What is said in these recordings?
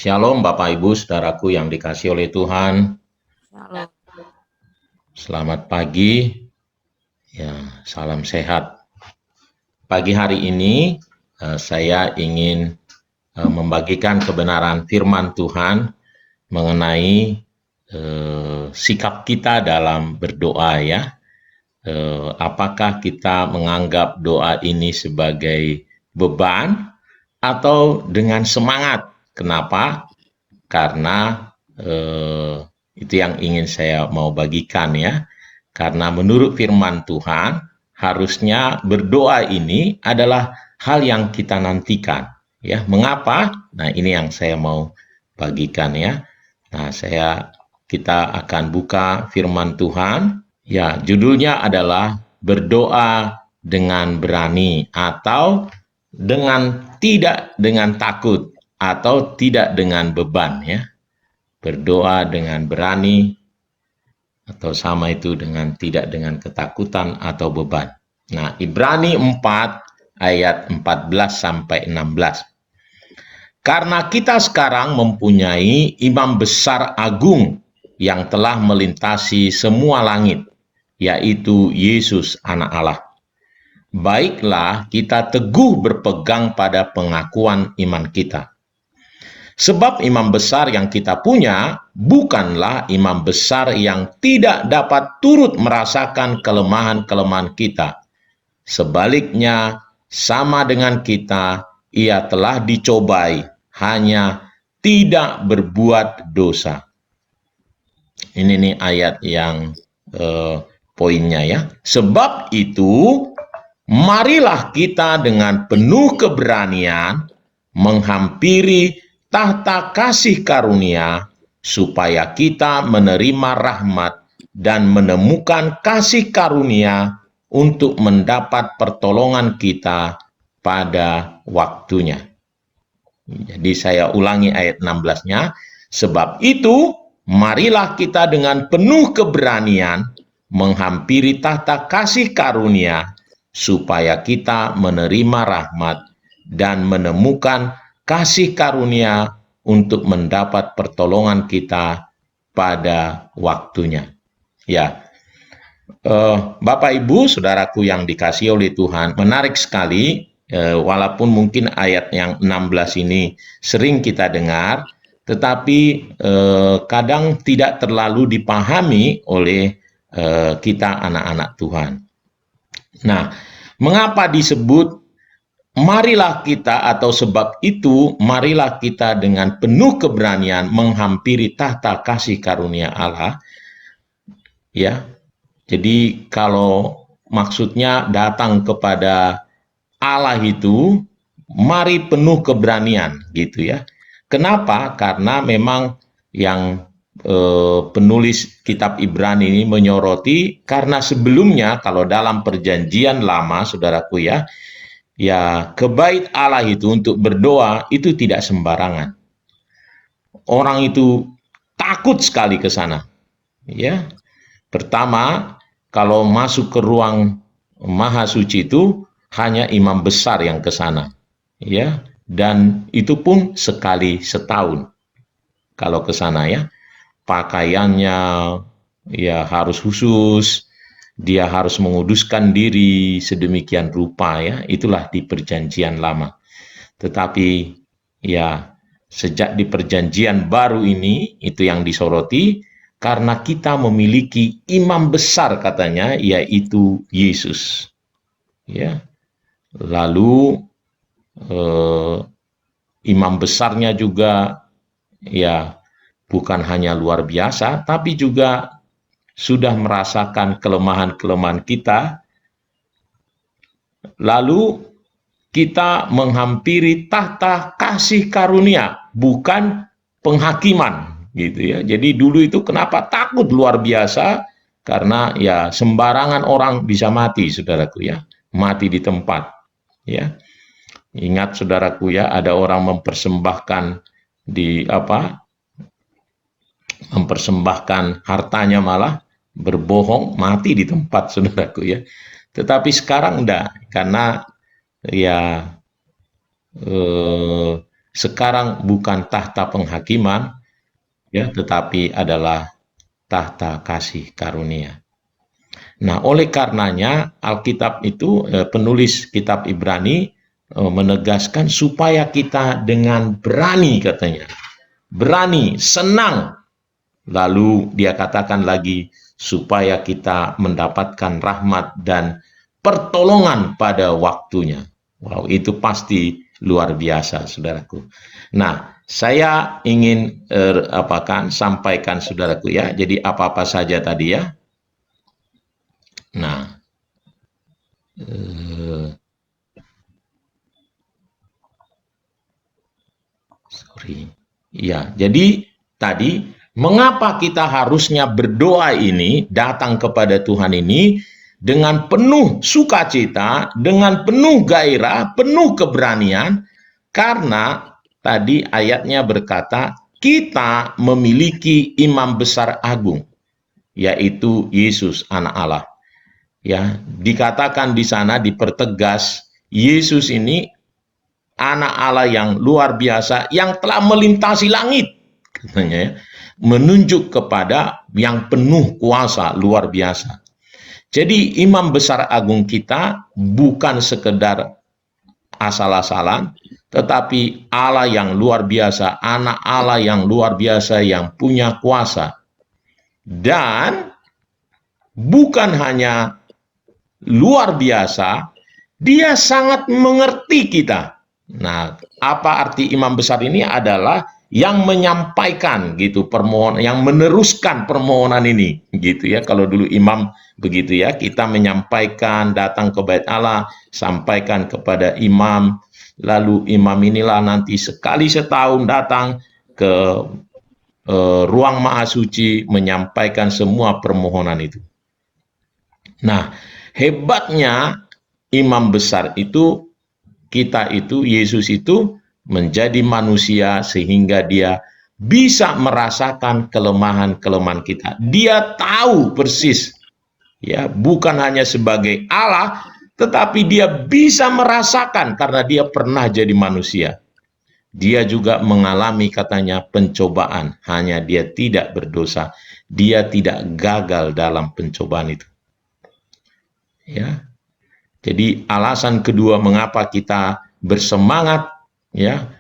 Shalom Bapak Ibu Saudaraku yang dikasihi oleh Tuhan. Shalom. Selamat pagi. Ya, salam sehat. Pagi hari ini saya ingin membagikan kebenaran firman Tuhan mengenai sikap kita dalam berdoa ya. Apakah kita menganggap doa ini sebagai beban atau dengan semangat? Kenapa? Karena itu yang ingin saya mau bagikan ya. Karena menurut firman Tuhan, harusnya berdoa ini adalah hal yang kita nantikan. Ya, mengapa? Nah, ini yang saya mau bagikan ya. Nah, kita akan buka firman Tuhan. Ya, judulnya adalah berdoa dengan berani atau tidak dengan takut atau tidak dengan beban ya. Berdoa dengan berani atau sama itu dengan tidak dengan ketakutan atau beban. Nah, Ibrani 4 ayat 14 sampai 16. Karena kita sekarang mempunyai imam besar agung yang telah melintasi semua langit, yaitu Yesus Anak Allah. Baiklah kita teguh berpegang pada pengakuan iman kita. Sebab imam besar yang kita punya bukanlah imam besar yang tidak dapat turut merasakan kelemahan-kelemahan kita. Sebaliknya, sama dengan kita, ia telah dicobai, hanya tidak berbuat dosa. Ini nih ayat yang poinnya ya. Sebab itu, marilah kita dengan penuh keberanian menghampiri tahta kasih karunia, supaya kita menerima rahmat dan menemukan kasih karunia untuk mendapat pertolongan kita pada waktunya. Jadi saya ulangi ayat 16-nya. Sebab itu, marilah kita dengan penuh keberanian menghampiri tahta kasih karunia, supaya kita menerima rahmat dan menemukan kasih karunia untuk mendapat pertolongan kita pada waktunya. Ya, Bapak Ibu Saudaraku yang dikasihi oleh Tuhan, menarik sekali, walaupun mungkin ayat yang 16 ini sering kita dengar, tetapi kadang tidak terlalu dipahami oleh kita anak-anak Tuhan. Nah, mengapa disebut marilah kita, atau sebab itu marilah kita dengan penuh keberanian menghampiri tahta kasih karunia Allah. Ya. Jadi kalau maksudnya datang kepada Allah itu mari penuh keberanian gitu ya. Kenapa? Karena memang yang penulis kitab Ibrani ini menyoroti, karena sebelumnya kalau dalam perjanjian lama saudaraku ya, ke bait Allah itu untuk berdoa itu tidak sembarangan. Orang itu takut sekali ke sana. Ya. Pertama, kalau masuk ke ruang Maha Suci itu hanya imam besar yang ke sana. Ya, dan itu pun sekali setahun. Kalau ke sana ya, pakaiannya ya harus khusus, dia harus menguduskan diri sedemikian rupa ya, itulah di perjanjian lama. Tetapi ya sejak di perjanjian baru ini, itu yang disoroti, karena kita memiliki imam besar katanya, yaitu Yesus. Ya. Lalu imam besarnya juga ya bukan hanya luar biasa, tapi juga sudah merasakan kelemahan-kelemahan kita, lalu kita menghampiri tahta kasih karunia, bukan penghakiman, gitu ya. Jadi dulu itu kenapa takut luar biasa? Karena ya sembarangan orang bisa mati, saudaraku ya, mati di tempat, ya. Ingat saudaraku ya, ada orang mempersembahkan hartanya, malah berbohong, mati di tempat, saudaraku ya. Tetapi sekarang enggak, karena ya sekarang bukan tahta penghakiman, ya, tetapi adalah tahta kasih karunia. Nah, oleh karenanya Alkitab itu, penulis kitab Ibrani menegaskan supaya kita dengan berani, katanya, berani, senang. Lalu dia katakan lagi supaya kita mendapatkan rahmat dan pertolongan pada waktunya. Wow, itu pasti luar biasa, saudaraku. Nah, saya ingin sampaikan, saudaraku, ya. Jadi apa-apa saja tadi, ya. Nah, ya, jadi tadi mengapa kita harusnya berdoa ini, datang kepada Tuhan ini dengan penuh sukacita, dengan penuh gairah, penuh keberanian, karena tadi ayatnya berkata kita memiliki imam besar agung, yaitu Yesus anak Allah. Ya, dikatakan di sana, dipertegas, Yesus ini anak Allah yang luar biasa, yang telah melintasi langit, katanya, ya, menunjuk kepada yang penuh kuasa luar biasa. Jadi imam besar agung kita bukan sekedar asal-asalan, tetapi Allah yang luar biasa, anak Allah yang luar biasa, yang punya kuasa. Dan bukan hanya luar biasa, dia sangat mengerti kita. Nah, apa arti imam besar ini? Adalah yang menyampaikan gitu permohonan, yang meneruskan permohonan ini gitu, ya. Kalau dulu imam begitu, ya, kita menyampaikan, datang ke bait Allah, sampaikan kepada imam, lalu imam inilah nanti sekali setahun datang ke ruang maha suci menyampaikan semua permohonan itu. Nah, hebatnya imam besar itu, kita itu, Yesus itu menjadi manusia sehingga dia bisa merasakan kelemahan-kelemahan kita. Dia tahu persis, ya, bukan hanya sebagai Allah, tetapi dia bisa merasakan karena dia pernah jadi manusia. Dia juga mengalami, katanya, pencobaan, hanya dia tidak berdosa. Dia tidak gagal dalam pencobaan itu. Ya. Jadi alasan kedua mengapa kita bersemangat, ya,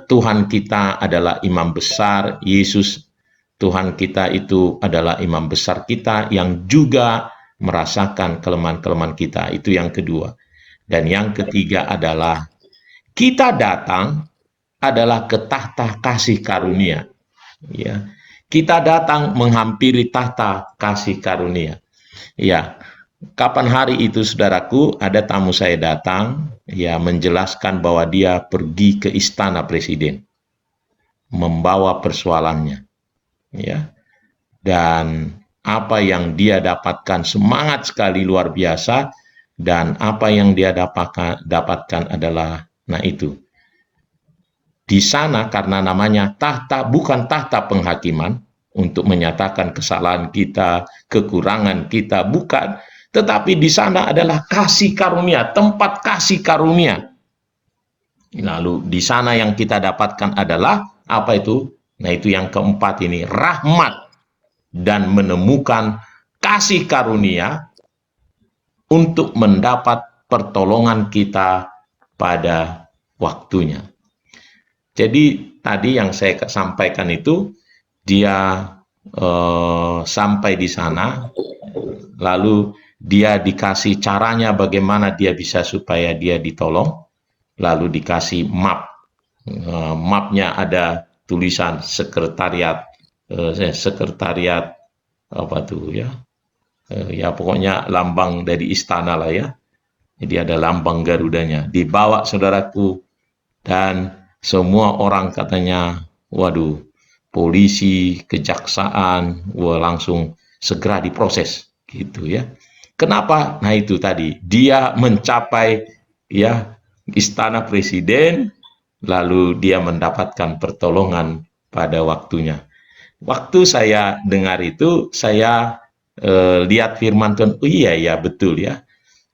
Tuhan kita adalah imam besar, Yesus Tuhan kita itu adalah imam besar kita yang juga merasakan kelemahan-kelemahan kita. Itu yang kedua. Dan yang ketiga adalah kita datang adalah ke tahta kasih karunia. Ya. Kita datang menghampiri tahta kasih karunia. Ya. Kapan hari itu, saudaraku, ada tamu saya datang, ya, menjelaskan bahwa dia pergi ke istana presiden, membawa persoalannya, ya, dan apa yang dia dapatkan semangat sekali, luar biasa, dan apa yang dia dapatkan adalah, nah itu, di sana karena namanya tahta, bukan tahta penghakiman, untuk menyatakan kesalahan kita, kekurangan kita, bukan. Tetapi di sana adalah kasih karunia, tempat kasih karunia. Lalu di sana yang kita dapatkan adalah apa itu? Nah, itu yang keempat ini, rahmat dan menemukan kasih karunia untuk mendapat pertolongan kita pada waktunya. Jadi tadi yang saya sampaikan itu, dia sampai di sana, lalu dia dikasih caranya bagaimana dia bisa supaya dia ditolong, lalu dikasih map. Mapnya ada tulisan sekretariat apa tuh, ya, ya pokoknya lambang dari istana lah, ya. Jadi ada lambang Garudanya, dibawa, saudaraku, dan semua orang katanya, waduh, polisi, kejaksaan, wah, langsung segera diproses gitu, ya. Kenapa? Nah, itu tadi, dia mencapai, ya, istana presiden, lalu dia mendapatkan pertolongan pada waktunya. Waktu saya dengar itu, saya lihat firman Tuhan, oh iya, ya, betul, ya.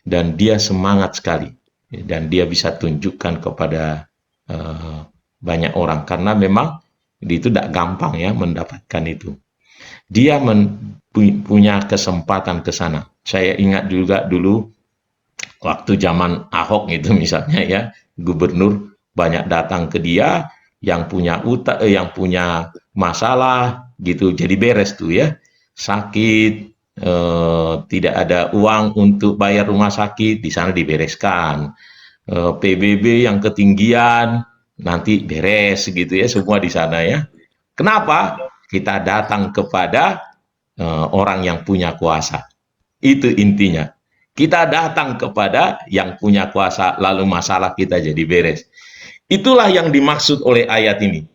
Dan dia semangat sekali. Dan dia bisa tunjukkan kepada banyak orang, karena memang itu tidak gampang ya mendapatkan itu. Dia punya kesempatan ke sana. Saya ingat juga dulu waktu zaman Ahok itu misalnya ya, gubernur banyak datang ke dia yang punya yang punya masalah gitu, jadi beres tuh ya, sakit, tidak ada uang untuk bayar rumah sakit, di sana dibereskan. PBB yang ketinggian nanti beres gitu ya, semua di sana ya. Kenapa? Kita datang kepada orang yang punya kuasa. Itu intinya. Kita datang kepada yang punya kuasa, lalu masalah kita jadi beres. Itulah yang dimaksud oleh ayat ini.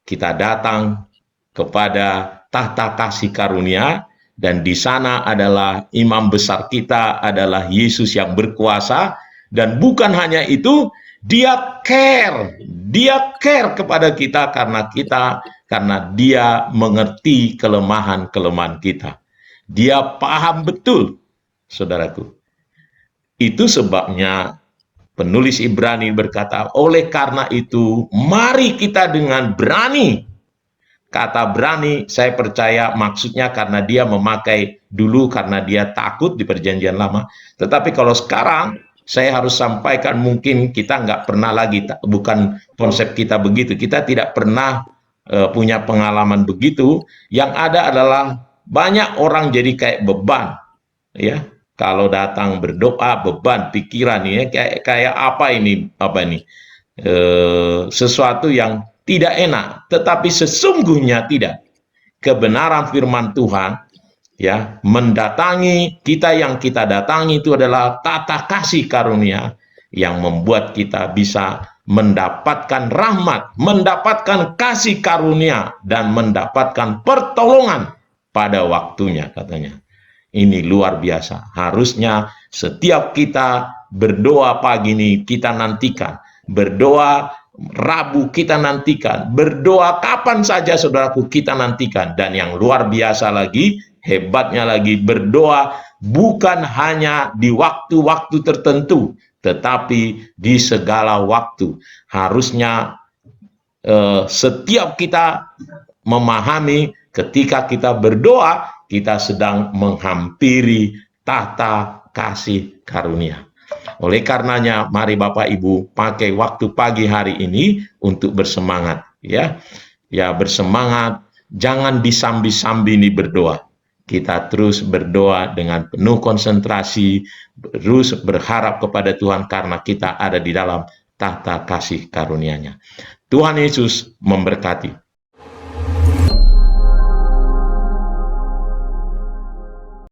Kita datang kepada tahta kasih karunia, dan di sana adalah imam besar kita adalah Yesus yang berkuasa, dan bukan hanya itu, dia care kepada kita karena dia mengerti kelemahan-kelemahan kita. Dia paham betul, saudaraku. Itu sebabnya penulis Ibrani berkata, oleh karena itu, mari kita dengan berani. Kata berani, saya percaya maksudnya karena dia memakai dulu, karena dia takut di perjanjian lama. Tetapi kalau sekarang, saya harus sampaikan, mungkin kita nggak pernah lagi, bukan konsep kita begitu. Kita tidak pernah punya pengalaman begitu. Yang ada adalah banyak orang jadi kayak beban. Ya, kalau datang berdoa, beban pikiran ya, kayak apa ini, sesuatu yang tidak enak, tetapi sesungguhnya tidak. Kebenaran firman Tuhan ya mendatangi kita, yang kita datangi itu adalah tata kasih karunia yang membuat kita bisa mendapatkan rahmat, mendapatkan kasih karunia, dan mendapatkan pertolongan pada waktunya, katanya. Ini luar biasa. Harusnya setiap kita berdoa pagi ini kita nantikan, berdoa Rabu kita nantikan, berdoa kapan saja saudaraku kita nantikan. Dan yang luar biasa lagi, hebatnya lagi, berdoa bukan hanya di waktu-waktu tertentu, tetapi di segala waktu. Harusnya setiap kita memahami ketika kita berdoa, kita sedang menghampiri tahta kasih karunia. Oleh karenanya, mari Bapak Ibu pakai waktu pagi hari ini untuk bersemangat, ya. Ya, bersemangat, jangan disambi-sambi ini berdoa. Kita terus berdoa dengan penuh konsentrasi, terus berharap kepada Tuhan karena kita ada di dalam tahta kasih karunia-Nya. Tuhan Yesus memberkati.